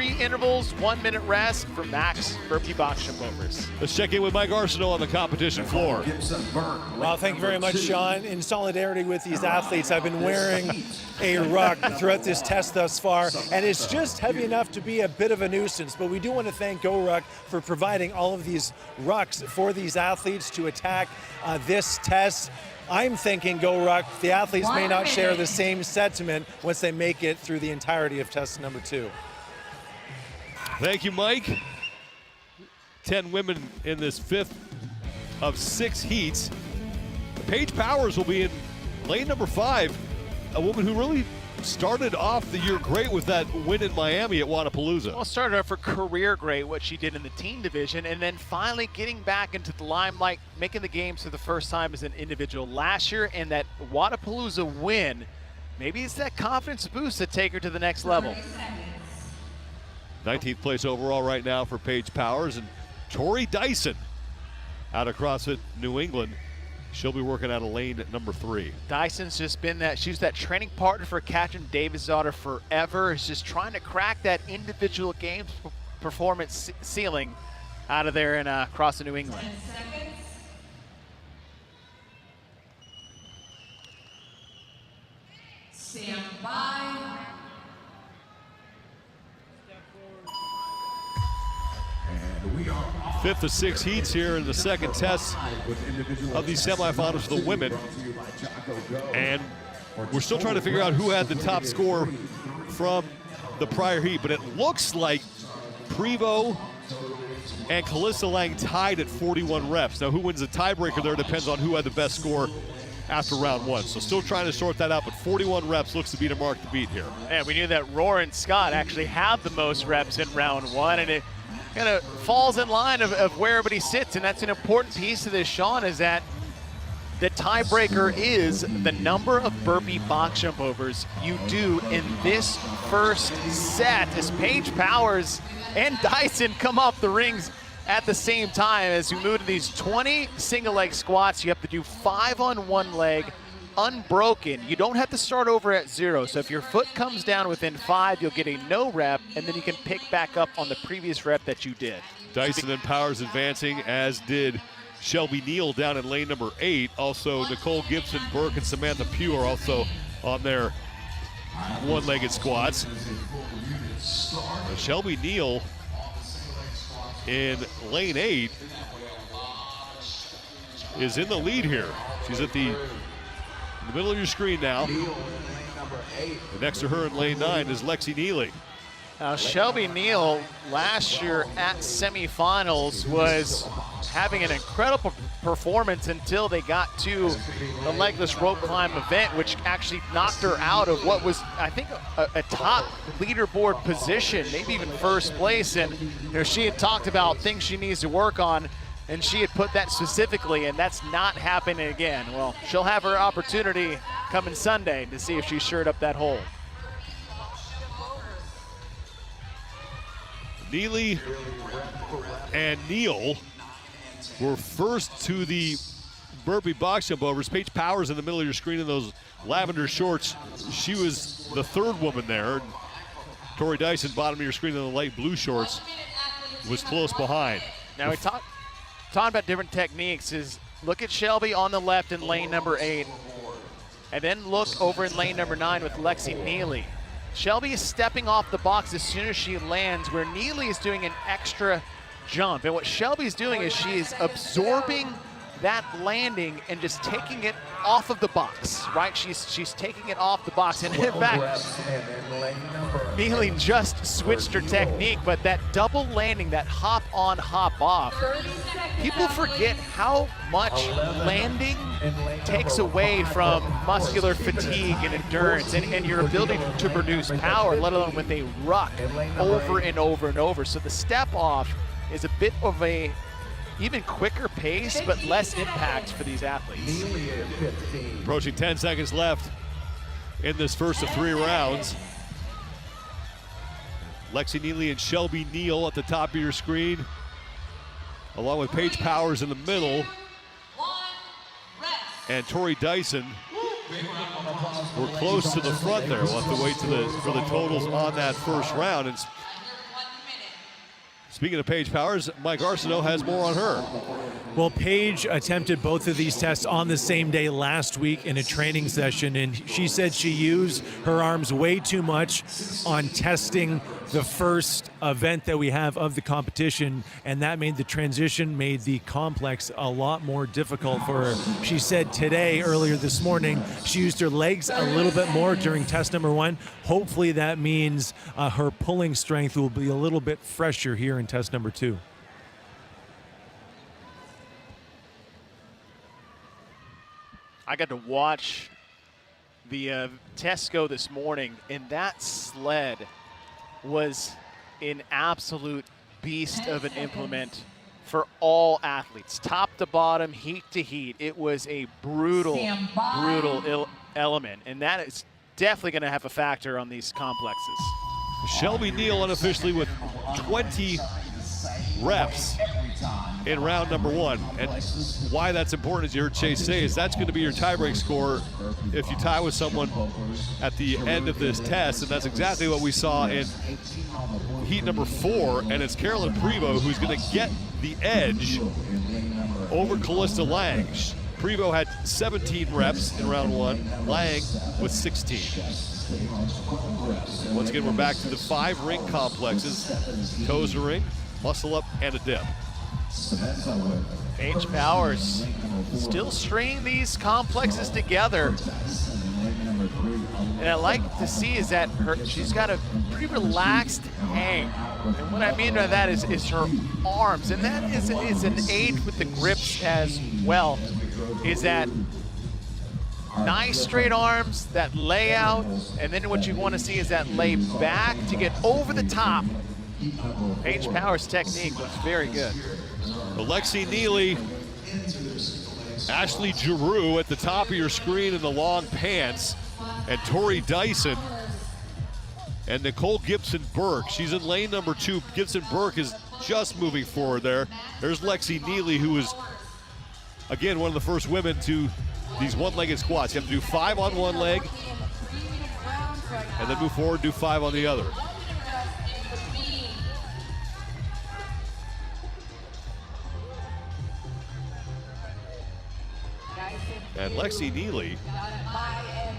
3 intervals, 1 minute rest for max burpee box jump overs. Let's check in with Mike Arsenault on the competition floor. Well, thank you very much, Sean. In solidarity with these athletes, I've been wearing a ruck throughout this test thus far, and it's just heavy enough to be a bit of a nuisance. But we do want to thank GoRuck for providing all of these rucks for these athletes to attack this test. I'm thinking GoRuck, the athletes may not share the same sentiment once they make it through the entirety of test number 2. Thank you, Mike. 10 women in this 5th of 6 heats. Paige Powers will be in lane number 5, a woman who really started off the year great with that win in Miami at Wodapalooza. Well, started off her career great, what she did in the teen division, and then finally getting back into the limelight, making the games for the first time as an individual last year, and that Wodapalooza win, maybe it's that confidence boost to take her to the next level. 19th place overall right now for Paige Powers, and Tori Dyson out of CrossFit New England. She'll be working out of lane number 3. Dyson's just been she's that training partner for Katrin Davidsdottir forever. Is just trying to crack that individual games performance ceiling out of there in CrossFit New England. Stand by. 5th of 6 heats here in the second test of these semifinals for the women. And we're still trying to figure out who had the top score from the prior heat, but it looks like Prevo and Calista Lang tied at 41 reps. Now, who wins the tiebreaker there depends on who had the best score after round 1. So still trying to sort that out, but 41 reps looks to be the mark to beat here. Yeah, we knew that Roarin Scott actually had the most reps in round 1, and it kind of falls in line of where everybody sits, and that's an important piece of this, Sean, is that the tiebreaker is the number of burpee box jump overs you do in this first set, as Paige Powers and Dyson come off the rings at the same time. As we move to these 20 single leg squats, you have to do 5 on one leg, unbroken. You don't have to start over at 0. So if your foot comes down within 5, you'll get a no rep, and then you can pick back up on the previous rep that you did. Dyson and Powers advancing, as did Shelby Neal down in lane number 8. Also, Nicole Gibson, Burke, and Samantha Pugh are also on their one-legged squats. Shelby Neal in lane 8 is in the lead here. She's at the middle of your screen now. And next to her in lane 9 is Lexi Neely. Now, Shelby Neal last year at semifinals was having an incredible performance until they got to the legless rope climb event, which actually knocked her out of what was, I think, a top leaderboard position, maybe even first place. And she had talked about things she needs to work on, and she had put that specifically, and that's not happening again. Well, she'll have her opportunity coming Sunday to see if she shored up that hole. Neely and Neal were first to the burpee box jump overs. Paige Powers in the middle of your screen in those lavender shorts. She was the 3rd woman there. Tori Dyson, bottom of your screen in the light blue shorts, was close behind. Now we talking about different techniques, is look at Shelby on the left in lane number 8, and then look over in lane number 9 with Lexi Neely. Shelby is stepping off the box as soon as she lands, where Neely is doing an extra jump. And what Shelby's doing is she is absorbing that landing and just taking it off of the box, right? She's taking it off the box. And in fact, Neely just switched her technique, but that double landing, that hop on, hop off, people forget how much landing takes away from muscular fatigue and endurance and your ability to produce power, let alone with a ruck over and over and over. So the step off is a bit of a even quicker pace, but less impact for these athletes. Approaching 10 seconds left in this first of 3 rounds. Lexi Neely and Shelby Neal at the top of your screen, along with Paige Powers in the middle. And Tori Dyson. We're close to the front there. We'll have to wait for the totals on that first round. And Speaking of Paige Powers, Mike Arsenault has more on her. Well, Paige attempted both of these tests on the same day last week in a training session, and she said she used her arms way too much on testing the first event that we have of the competition, and that made the transition, made the complex a lot more difficult for her. She said today, earlier this morning, she used her legs a little bit more during test number 1. Hopefully that means her pulling strength will be a little bit fresher here in test number 2. I got to watch the test go this morning, and that sled was an absolute beast of an implement for all athletes, top to bottom, heat to heat. It was a brutal element, and that is definitely going to have a factor on these complexes. Shelby Neal unofficially with 20 reps in round number 1. And why that's important, as you heard Chase say, is that's going to be your tiebreak score if you tie with someone at the end of this test. And that's exactly what we saw in heat number 4. And it's Carolyn Prevost who's going to get the edge over Callista Lang. Prevost had 17 reps in round 1, Lang with 16. Once again, we're back to the 5 ring complexes: toes to ring, muscle up, and a dip. Paige Powers still stringing these complexes together. And I like to see is that she's got a pretty relaxed hang. And what I mean by that is her arms. And that is an aid with the grips as well. Is that nice straight arms, that layout, and then what you want to see is that lay back to get over the top. Paige Powers' technique was very good. Alexi Neely, Ashley Giroux at the top of your screen in the long pants, and Tori Dyson and Nicole Gibson-Burke. She's in lane number 2. Gibson-Burke is just moving forward there. There's Lexi Neely, who is, again, one of the first women to these one-legged squats. You have to do 5 on one leg, and then move forward, do 5 on the other. And Lexi Neely,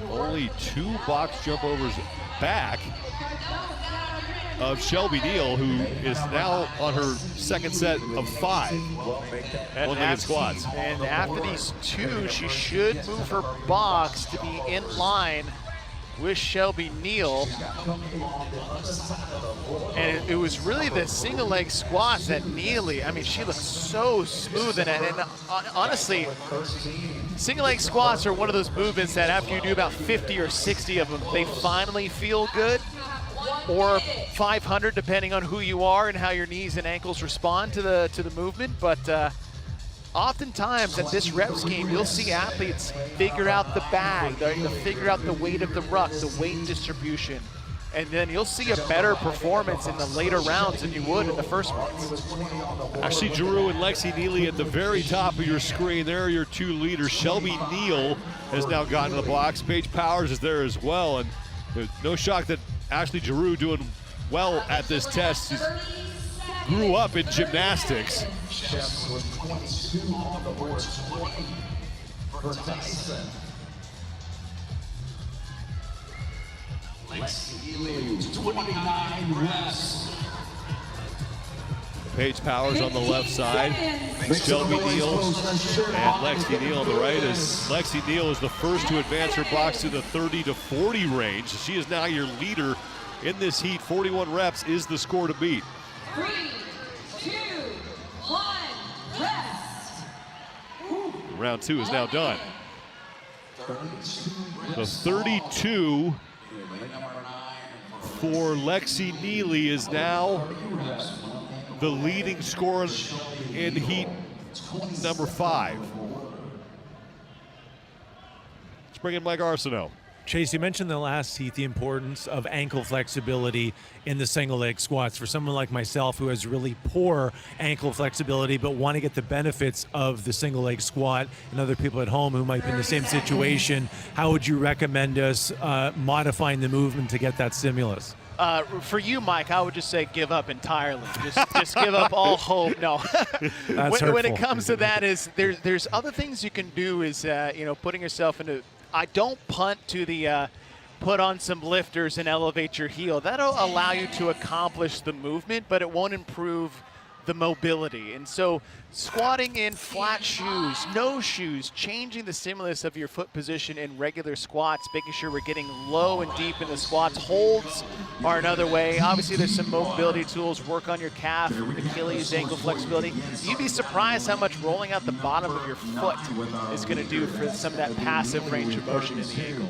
only 2 box jump overs back of Shelby Neal, who is now on her second set of 5 one-legged squats. And after these 2, she should move her box to be in line with Shelby Neal. And it was really the single leg squats that Neely, I mean, she looked so smooth in it. And honestly, single leg squats are one of those movements that after you do about 50 or 60 of them, they finally feel good. Or 500, depending on who you are and how your knees and ankles respond to the movement. But oftentimes at this rep scheme, you'll see athletes figure out the bag, they'll figure out the weight of the ruck, the weight distribution, and then you'll see a better performance in the later rounds than you would in the first ones. Ashley Giroux and Lexi Neely at the very top of your screen. There are your 2 leaders. Shelby Neal has now gotten to the box. Paige Powers is there as well, and there's no shock that Ashley Giroux doing well at this test. She grew up in gymnastics. Paige Powers on the left side, Shelby Neal and Lexi Neal on the right. As Lexi Neal is the first to advance her box to the 30 to 40 range. She is now your leader in this heat. 41 reps is the score to beat. 3, 2, 1, rest. Round 2 is now done. The 32 for Lexi Neely is now the leading scorer in heat number 5. Let's bring in Mike Arsenault. Chase, you mentioned in the last heat the importance of ankle flexibility in the single leg squats. For someone like myself who has really poor ankle flexibility but want to get the benefits of the single leg squat, and other people at home who might be in the same situation, how would you recommend us modifying the movement to get that stimulus? For you, Mike, I would just say give up entirely. Just give up all hope. No. When it comes to that, is there's other things you can do. Is putting yourself into. I don't punt to the put on some lifters and elevate your heel. That'll allow you to accomplish the movement, but it won't improve the mobility. And so squatting in flat shoes, no shoes, changing the stimulus of your foot position in regular squats, making sure we're getting low and deep in the squats. Holds are another way. Obviously there's some mobility tools. Work on your calf, Achilles, ankle flexibility. You'd be surprised how much rolling out the bottom of your foot is going to do for some of that passive range of motion in the ankle.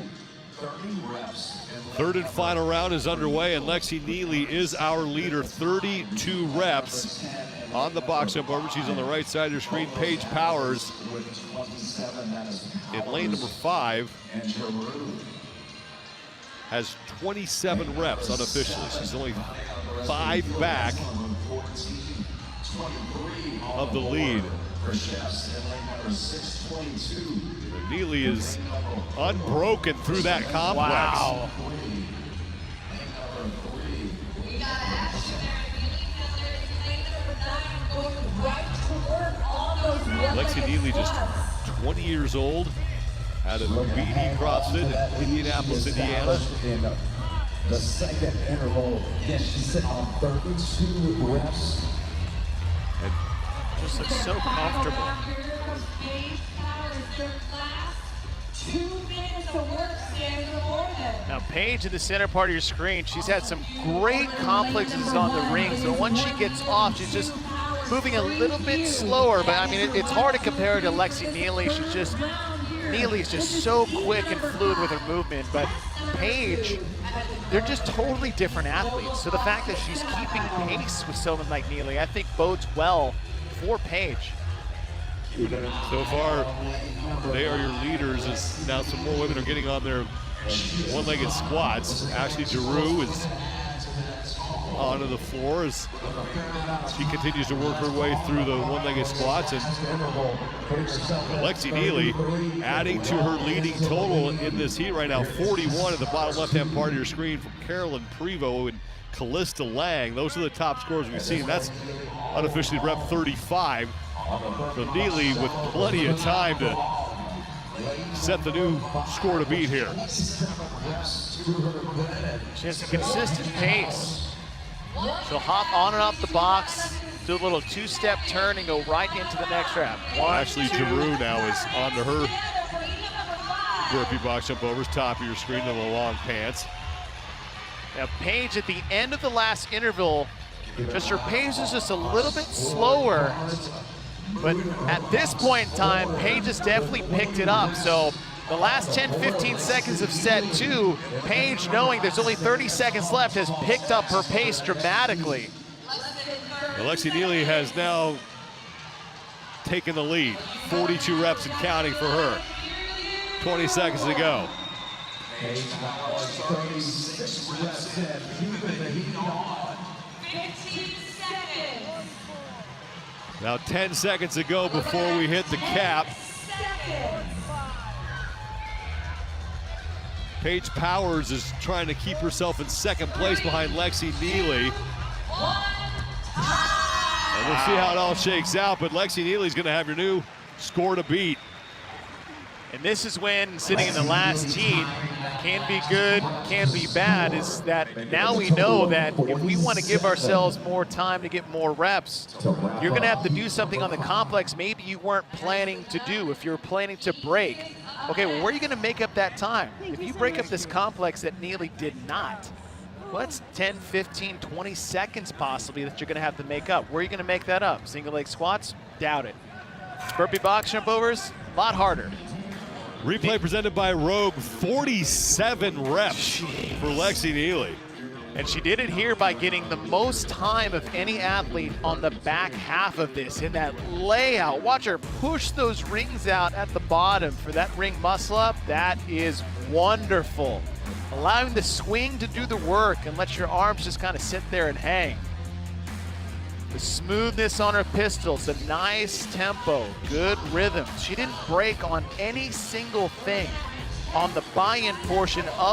Third and final round is underway, and Lexi Neely is our leader. 32 reps on the box jump over. She's on the right side of your screen. Paige Powers in lane number 5 has 27 reps unofficially. She's only 5 back of the lead. Neely is unbroken through that complex. Wow. Lexi Neely, just 20 years old, out of BD CrossFit in Indianapolis, Indiana. The second interval, yes, she's sitting on 32 reps. And just looks so comfortable. 2 minutes of work stands before them. Now Paige in the center part of your screen, she's had some great complexes on the rings, but once she gets off, she's just moving a little bit slower. But I mean, it's hard to compare her to Lexi Neely. Neely's just so quick and fluid with her movement, but Paige, they're just totally different athletes. So the fact that she's keeping pace with someone like Neely, I think bodes well for Paige. so far, they are your leaders, as now some more women are getting on their one-legged squats. Ashley Giroux is onto the floor as she continues to work her way through the one-legged squats. And Lexi Neely adding to her leading total in this heat right now, 41 at the bottom left-hand part of your screen from Carolyn Prevost and Callista Lang. Those are the top scores we've seen. That's unofficially rep 35 for Neely, with plenty of time to set the new score to beat here. She has a consistent pace. She'll hop on and off the box, do a little two-step turn and go right into the next rep. Ashley Giroux now is onto her burpee box jump overs, top of your screen in the long pants. Now Paige at the end of the last interval, just her pace is just a little bit slower, but at this point in time, Paige has definitely picked it up. So the last 10-15 seconds of set 2, Paige, knowing there's only 30 seconds left, has picked up her pace dramatically. Lexi Neely has now taken the lead. 42 reps and counting for her. 20 seconds to go. 15 seconds. Now 10 seconds to go before we hit the cap. Paige Powers is trying to keep herself in second place behind Lexi Neely. And we'll see how it all shakes out, but Lexi Neely's gonna have your new score to beat. And this is when sitting in the last heat can be good, can be bad, is that now we know that if we want to give ourselves more time to get more reps, you're going to have to do something on the complex maybe you weren't planning to do. If you're planning to break, okay, well, where are you going to make up that time? If you break up this complex that Neely did not, well, that's 10, 15, 20 seconds possibly that you're going to have to make up. Where are you going to make that up? Single leg squats? Doubt it. Burpee box jump overs? A lot harder. Replay presented by Rogue, 47 reps for Lexi Neely. And she did it here by getting the most time of any athlete on the back half of this in that layout. Watch her push those rings out at the bottom for that ring muscle up. That is wonderful. Allowing the swing to do the work and let your arms just kind of sit there and hang. The smoothness on her pistols, a nice tempo, good rhythm. She didn't break on any single thing on the buy-in portion of